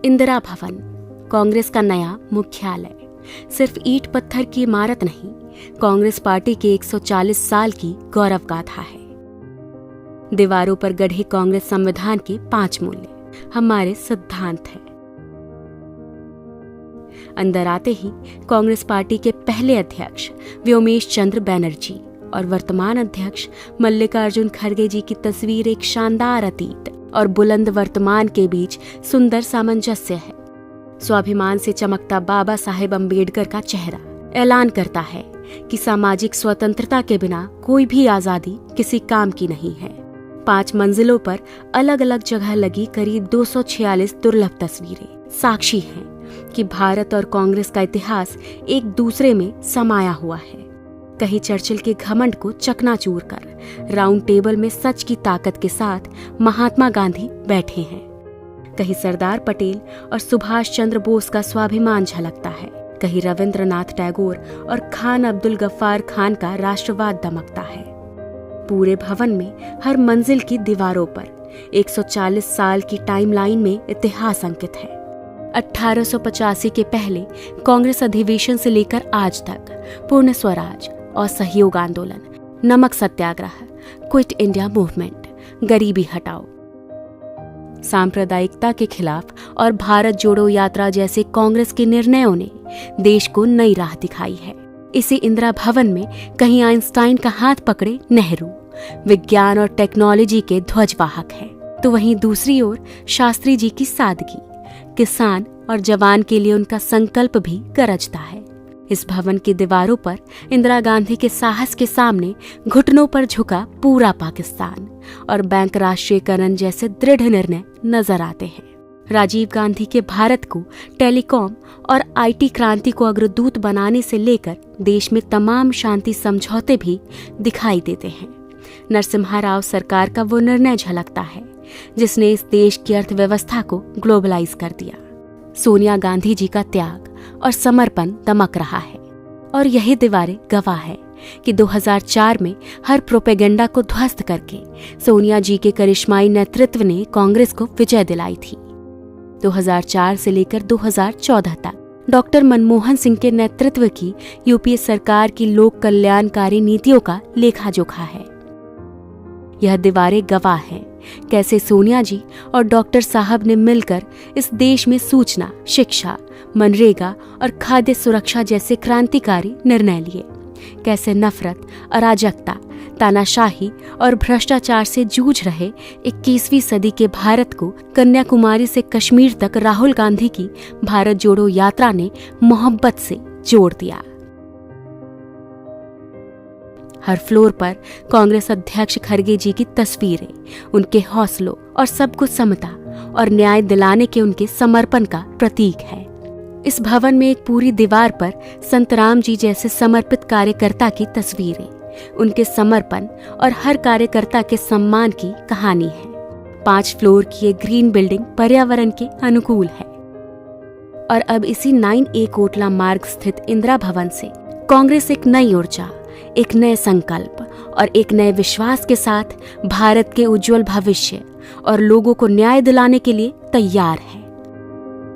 इंदिरा भवन, कांग्रेस का नया मुख्यालय। सिर्फ ईंट पत्थर की इमारत नहीं, कांग्रेस पार्टी की 140 साल की गौरव गाथा है। दीवारों पर गढ़े कांग्रेस संविधान के 5 मूल्य हमारे सिद्धांत हैं। अंदर आते ही कांग्रेस पार्टी के पहले अध्यक्ष व्योमेश चंद्र बैनर्जी और वर्तमान अध्यक्ष मल्लिकार्जुन खड़गे जी की तस्वीर एक शानदार अतीत और बुलंद वर्तमान के बीच सुंदर सामंजस्य है। स्वाभिमान से चमकता बाबा साहेब अम्बेडकर का चेहरा ऐलान करता है कि सामाजिक स्वतंत्रता के बिना कोई भी आजादी किसी काम की नहीं है। 5 मंजिलों पर अलग अलग जगह लगी करीब 246 दुर्लभ तस्वीरें साक्षी हैं कि भारत और कांग्रेस का इतिहास एक दूसरे में समाया हुआ है। कहीं चर्चिल के घमंड को चकनाचूर कर राउंड टेबल में सच की ताकत के साथ महात्मा गांधी बैठे हैं, कहीं सरदार पटेल और सुभाष चंद्र बोस का स्वाभिमान झलकता है, कहीं रविंद्रनाथ टैगोर और खान अब्दुल गफ्फार खान का राष्ट्रवाद दमकता है। पूरे भवन में हर मंजिल की दीवारों पर 140 साल की टाइमलाइन में इतिहास अंकित है। 1885 के पहले कांग्रेस अधिवेशन से लेकर आज तक पूर्ण स्वराज और सहयोग आंदोलन, नमक सत्याग्रह, क्विट इंडिया मूवमेंट, गरीबी हटाओ, सांप्रदायिकता के खिलाफ और भारत जोड़ो यात्रा जैसे कांग्रेस के निर्णयों ने देश को नई राह दिखाई है। इसी इंदिरा भवन में कहीं आइंस्टाइन का हाथ पकड़े नेहरू विज्ञान और टेक्नोलॉजी के ध्वजवाहक हैं, तो वहीं दूसरी ओर शास्त्री जी की सादगी, किसान और जवान के लिए उनका संकल्प भी गरजता है। इस भवन की दीवारों पर इंदिरा गांधी के साहस के सामने घुटनों पर झुका पूरा पाकिस्तान और बैंक राष्ट्रीयकरण जैसे दृढ़ निर्णय नजर आते हैं। राजीव गांधी के भारत को टेलीकॉम और आईटी क्रांति को अग्रदूत बनाने से लेकर देश में तमाम शांति समझौते भी दिखाई देते हैं। नरसिम्हा राव सरकार का वो निर्णय झलकता है जिसने इस देश की अर्थव्यवस्था को ग्लोबलाइज कर दिया। सोनिया गांधी जी का त्याग और समर्पण दमक रहा है और यही दीवारें गवाह है कि 2004 में हर प्रोपेगेंडा को ध्वस्त करके सोनिया जी के करिश्माई नेतृत्व ने कांग्रेस को विजय दिलाई थी। 2004 से लेकर 2014 तक डॉक्टर मनमोहन सिंह के नेतृत्व की यूपीए सरकार की लोक कल्याणकारी नीतियों का लेखा जोखा है। यह दीवारें गवाह हैं कैसे सोनिया जी और डॉक्टर साहब ने मिलकर इस देश में सूचना, शिक्षा, मनरेगा और खाद्य सुरक्षा जैसे क्रांतिकारी निर्णय लिए, कैसे नफरत, अराजकता, तानाशाही और भ्रष्टाचार से जूझ रहे 21वीं सदी के भारत को कन्याकुमारी से कश्मीर तक राहुल गांधी की भारत जोड़ो यात्रा ने मोहब्बत से जोड़ दिया। हर फ्लोर पर कांग्रेस अध्यक्ष खड़गे जी की तस्वीरें उनके हौसलों और सबको समता और न्याय दिलाने के उनके समर्पण का प्रतीक है। इस भवन में एक पूरी दीवार पर संत राम जी जैसे समर्पित कार्यकर्ता की तस्वीरें, उनके समर्पण और हर कार्यकर्ता के सम्मान की कहानी है। 5 फ्लोर की एक ग्रीन बिल्डिंग पर्यावरण के अनुकूल है और अब इसी 9A कोटला मार्ग स्थित इंदिरा भवन से कांग्रेस एक नई ऊर्जा, एक नए संकल्प और एक नए विश्वास के साथ भारत के उज्जवल भविष्य और लोगों को न्याय दिलाने के लिए तैयार है।